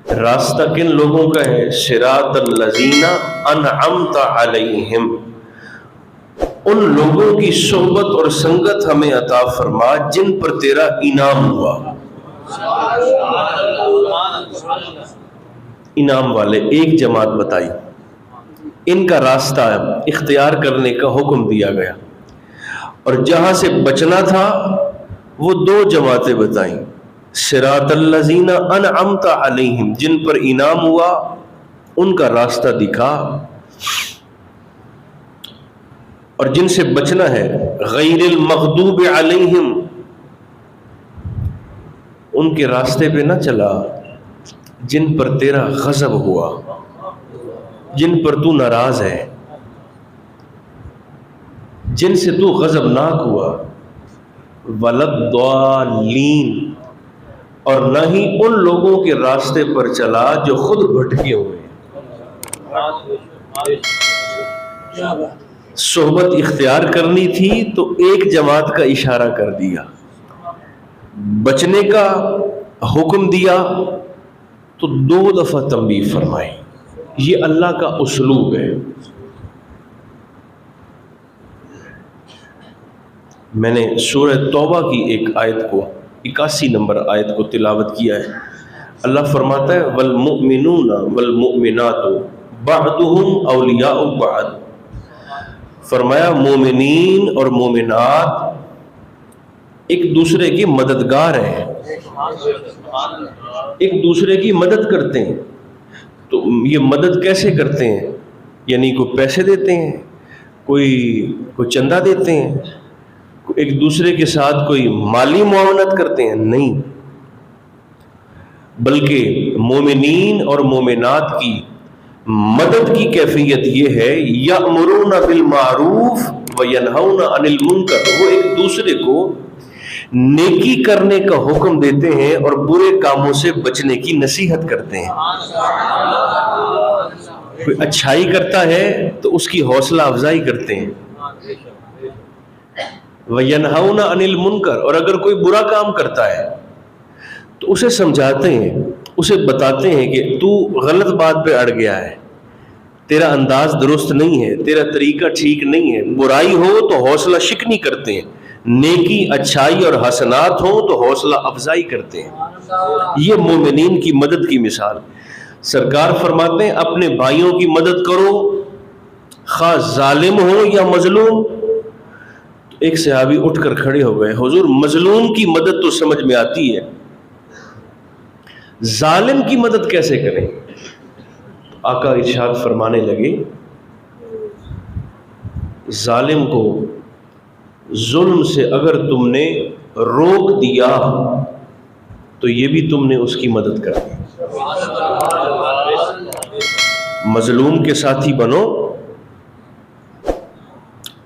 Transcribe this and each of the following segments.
راستہ کن لوگوں کا ہے؟ صراط الذین انعمت علیہم، ان لوگوں کی صحبت اور سنگت ہمیں عطا فرما جن پر تیرا انعام ہوا۔ انعام والے ایک جماعت بتائی، ان کا راستہ اختیار کرنے کا حکم دیا گیا، اور جہاں سے بچنا تھا وہ دو جماعتیں بتائیں، صراط الذین انعمت علیہم، جن پر انعام ہوا ان کا راستہ دکھا، اور جن سے بچنا ہے غیر المغضوب علیہم، ان کے راستے پہ نہ چلا جن پر تیرا غضب ہوا، جن پر تو ناراض ہے، جن سے تو غضبناک ہوا، وَلَضَّالِّينَ، اور نہ ہی ان لوگوں کے راستے پر چلا جو خود بھٹکے ہوئے ہیں۔ صحبت اختیار کرنی تھی تو ایک جماعت کا اشارہ کر دیا، بچنے کا حکم دیا تو دو دفعہ تنبیہ فرمائی۔ یہ اللہ کا اسلوب ہے۔ میں نے سورہ توبہ کی ایک آیت کو 81 نمبر آیت کو تلاوت کیا ہے۔ اللہ فرماتا ہے والمؤمنون والمؤمنات بعضهم اولیاء بعض، فرمایا مومنین اور مومنات ایک دوسرے کی مددگار ہیں، ایک دوسرے کی مدد کرتے ہیں۔ تو یہ مدد کیسے کرتے ہیں؟ یعنی کوئی پیسے دیتے ہیں، کوئی چندہ دیتے ہیں، ایک دوسرے کے ساتھ کوئی مالی معاونت کرتے ہیں؟ نہیں، بلکہ مومنین اور مومنات کی مدد کی کیفیت یہ ہے یأمرون بالمعروف وینہون عن المنکر، وہ ایک دوسرے کو نیکی کرنے کا حکم دیتے ہیں اور برے کاموں سے بچنے کی نصیحت کرتے ہیں۔ کوئی اچھائی کرتا ہے تو اس کی حوصلہ افزائی کرتے ہیں، وَيَنْهَوْنَ عَنِ الْمُنْكَرِ، اور اگر کوئی برا کام کرتا ہے تو اسے سمجھاتے ہیں، اسے بتاتے ہیں کہ تو غلط بات پہ اڑ گیا ہے، تیرا انداز درست نہیں ہے، تیرا طریقہ ٹھیک نہیں ہے۔ برائی ہو تو حوصلہ شکنی کرتے ہیں، نیکی اچھائی اور حسنات ہوں تو حوصلہ افزائی کرتے ہیں۔ یہ مومنین کی مدد کی مثال۔ سرکار فرماتے ہیں اپنے بھائیوں کی مدد کرو، خواہ ظالم ہو یا مظلوم۔ ایک صحابی اٹھ کر کھڑے ہو گئے، حضور مظلوم کی مدد تو سمجھ میں آتی ہے، ظالم کی مدد کیسے کریں؟ آقا ارشاد فرمانے لگے ظالم کو ظلم سے اگر تم نے روک دیا تو یہ بھی تم نے اس کی مدد کر دی۔ مظلوم کے ساتھی بنو،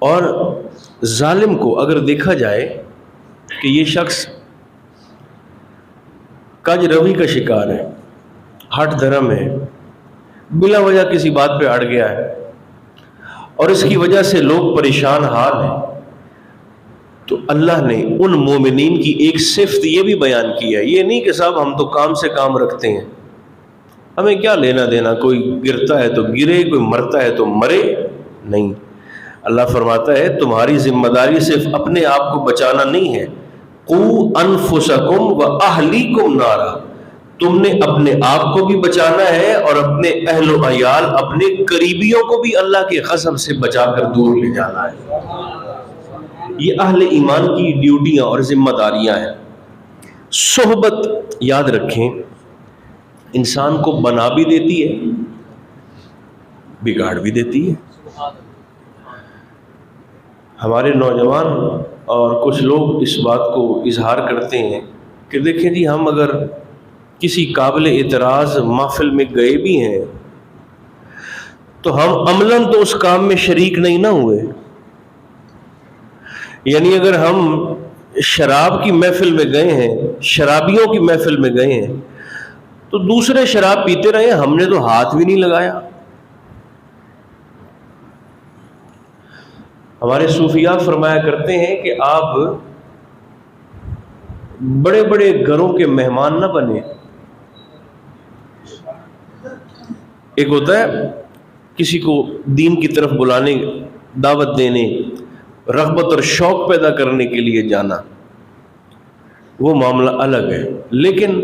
اور ظالم کو اگر دیکھا جائے کہ یہ شخص کج روی کا شکار ہے، ہٹ دھرم ہے، بلا وجہ کسی بات پہ اڑ گیا ہے اور اس کی وجہ سے لوگ پریشان حال ہیں، تو اللہ نے ان مومنین کی ایک صفت یہ بھی بیان کی ہے۔ یہ نہیں کہ صاحب ہم تو کام سے کام رکھتے ہیں، ہمیں کیا لینا دینا، کوئی گرتا ہے تو گرے، کوئی مرتا ہے تو مرے، نہیں۔ اللہ فرماتا ہے تمہاری ذمہ داری صرف اپنے آپ کو بچانا نہیں ہے، قوا انفسکم واہلیکم نارا، تم نے اپنے آپ کو بھی بچانا ہے اور اپنے اہل و عیال، اپنے قریبیوں کو بھی اللہ کے غضب سے بچا کر دور لے جانا ہے۔ یہ اہل ایمان کی ڈیوٹیاں اور ذمہ داریاں ہیں۔ صحبت یاد رکھیں انسان کو بنا بھی دیتی ہے، بگاڑ بھی دیتی ہے۔ ہمارے نوجوان اور کچھ لوگ اس بات کو اظہار کرتے ہیں کہ دیکھیں جی ہم اگر کسی قابل اعتراض محفل میں گئے بھی ہیں تو ہم عملاً تو اس کام میں شریک نہیں نہ ہوئے، یعنی اگر ہم شراب کی محفل میں گئے ہیں، شرابیوں کی محفل میں گئے ہیں تو دوسرے شراب پیتے رہے، ہم نے تو ہاتھ بھی نہیں لگایا۔ ہمارے صوفیاء فرمایا کرتے ہیں کہ آپ بڑے بڑے گھروں کے مہمان نہ بنے، ایک ہوتا ہے کسی کو دین کی طرف بلانے، دعوت دینے، رغبت اور شوق پیدا کرنے کے لیے جانا، وہ معاملہ الگ ہے. لیکن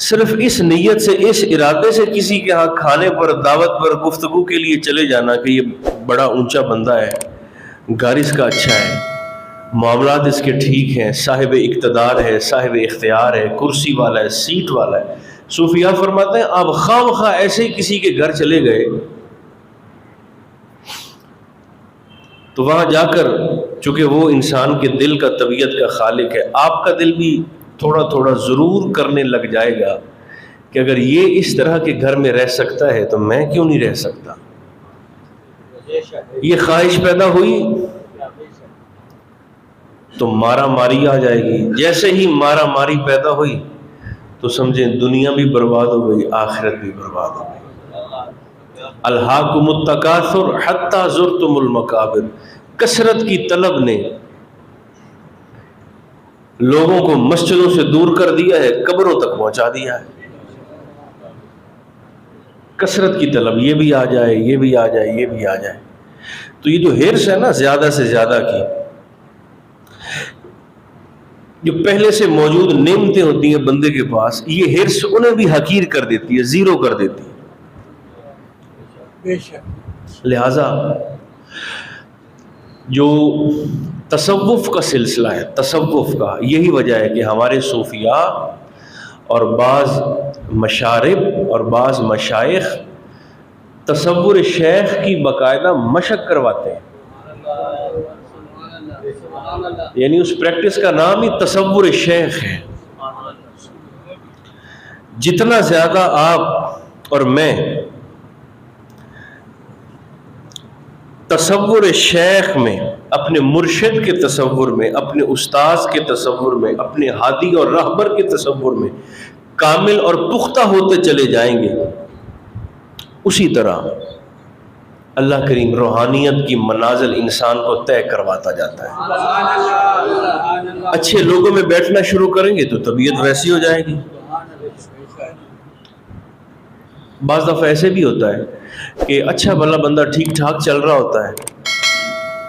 صرف اس نیت سے، اس ارادے سے کسی کے ہاں کھانے پر، دعوت پر، گفتگو کے لیے چلے جانا کہ یہ بڑا اونچا بندہ ہے، گھر اس کا اچھا ہے، معاملات اس کے ٹھیک ہیں، صاحب اقتدار ہے، صاحب اختیار ہے، کرسی والا ہے، سیٹ والا ہے. صوفیاء فرماتے ہیں آپ خواہ مخواہ ایسے ہی کسی کے گھر چلے گئے تو وہاں جا کر، چونکہ وہ انسان کے دل کا، طبیعت کا خالق ہے، آپ کا دل بھی تھوڑا تھوڑا ضرور کرنے لگ جائے گا کہ اگر یہ اس طرح کے گھر میں رہ سکتا ہے تو میں کیوں نہیں رہ سکتا. یہ خواہش پیدا ہوئی تو مارا ماری آ جائے گی. جیسے ہی مارا ماری پیدا ہوئی تو سمجھیں دنیا بھی برباد ہو گئی، آخرت بھی برباد ہو گئی. الہاکم التکاثر حتی زرتم المقابر. کثرت کی طلب نے لوگوں کو مسجدوں سے دور کر دیا ہے، قبروں تک پہنچا دیا ہے. کثرت کی طلب، یہ بھی آ جائے، یہ بھی آ جائے، یہ بھی آ جائے. تو یہ جو ہرس ہے نا زیادہ سے زیادہ کی، جو پہلے سے موجود نعمتیں ہوتی ہیں بندے کے پاس، یہ ہرس انہیں بھی حقیر کر دیتی ہے، زیرو کر دیتی ہے. لہذا جو تصوف کا سلسلہ ہے، تصوف کا یہی وجہ ہے کہ ہمارے صوفیاء اور بعض مشارب اور بعض مشائخ تصور شیخ کی باقاعدہ مشق کرواتے ہیں. یعنی اس پریکٹس کا نام ہی تصور شیخ ہے. جتنا زیادہ آپ اور میں تصور شیخ میں، اپنے مرشد کے تصور میں، اپنے استاذ کے تصور میں، اپنے ہادی اور رہبر کے تصور میں کامل اور پختہ ہوتے چلے جائیں گے، اسی طرح اللہ کریم روحانیت کی منازل انسان کو طے کرواتا جاتا ہے. اچھے لوگوں میں بیٹھنا شروع کریں گے تو طبیعت ویسی ہو جائے گی. بعض دفعہ ایسے بھی ہوتا ہے کہ اچھا بھلا بندہ ٹھیک ٹھاک چل رہا ہوتا ہے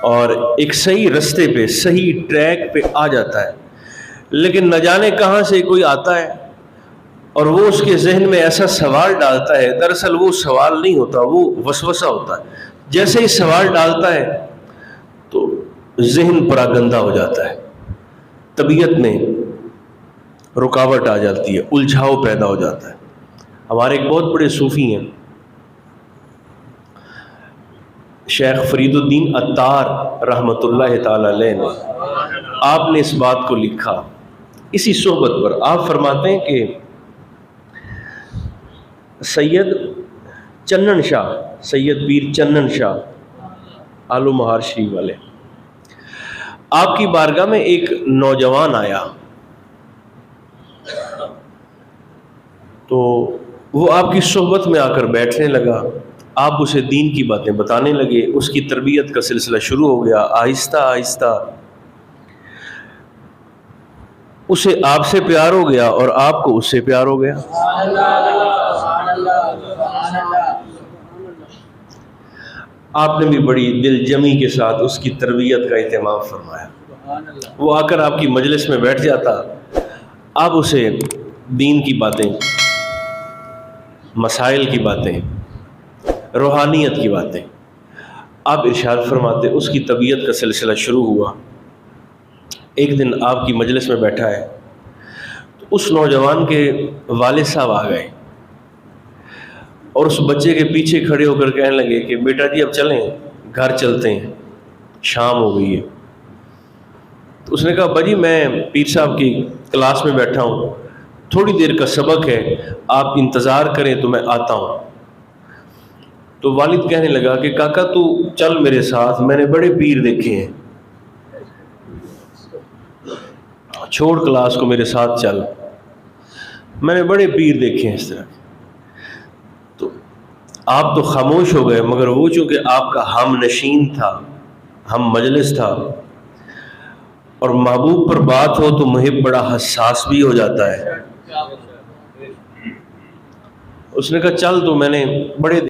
اور ایک صحیح رستے پہ، صحیح ٹریک پہ آ جاتا ہے، لیکن نہ جانے کہاں سے کوئی آتا ہے اور وہ اس کے ذہن میں ایسا سوال ڈالتا ہے. دراصل وہ سوال نہیں ہوتا، وہ وسوسہ ہوتا ہے. جیسے ہی سوال ڈالتا ہے تو ذہن پراگندہ ہو جاتا ہے، طبیعت میں رکاوٹ آ جاتی ہے، الجھاؤ پیدا ہو جاتا ہے. ہمارے ایک بہت بڑے صوفی ہیں شیخ فرید الدین عطار رحمۃ اللہ تعالی علیہ نے، آپ نے اس بات کو لکھا اسی صحبت پر. آپ فرماتے ہیں کہ سید چنن شاہ، سید پیر چنن شاہ آلو مہار شریف والے، آپ کی بارگاہ میں ایک نوجوان آیا تو وہ آپ کی صحبت میں آ کر بیٹھنے لگا. آپ اسے دین کی باتیں بتانے لگے، اس کی تربیت کا سلسلہ شروع ہو گیا. آہستہ آہستہ اسے آپ سے پیار ہو گیا اور آپ کو اس سے پیار ہو گیا. آپ نے بھی بڑی دل جمی کے ساتھ اس کی تربیت کا اہتمام فرمایا. وہ آ کر آپ کی مجلس میں بیٹھ جاتا، آپ اسے دین کی باتیں، مسائل کی باتیں، روحانیت کی باتیں آپ ارشاد فرماتے. اس کی طبیعت کا سلسلہ شروع ہوا. ایک دن آپ کی مجلس میں بیٹھا ہے تو اس نوجوان کے والد صاحب آ گئے اور اس بچے کے پیچھے کھڑے ہو کر کہنے لگے کہ بیٹا جی اب چلیں، گھر چلتے ہیں، شام ہو گئی ہے. تو اس نے کہا باجی میں پیر صاحب کی کلاس میں بیٹھا ہوں، تھوڑی دیر کا سبق ہے، آپ انتظار کریں تو میں آتا ہوں. تو والد کہنے لگا کہ کاکا تو چل میرے ساتھ، میں نے بڑے پیر دیکھے ہیں، چھوڑ کلاس کو میرے ساتھ چل، میں نے بڑے پیر دیکھے ہیں اس طرح. تو آپ تو خاموش ہو گئے، مگر وہ چونکہ آپ کا ہم نشین تھا، ہم مجلس تھا، اور محبوب پر بات ہو تو محب بڑا حساس بھی ہو جاتا ہے. اس نے کہا چل تو میں نے بڑے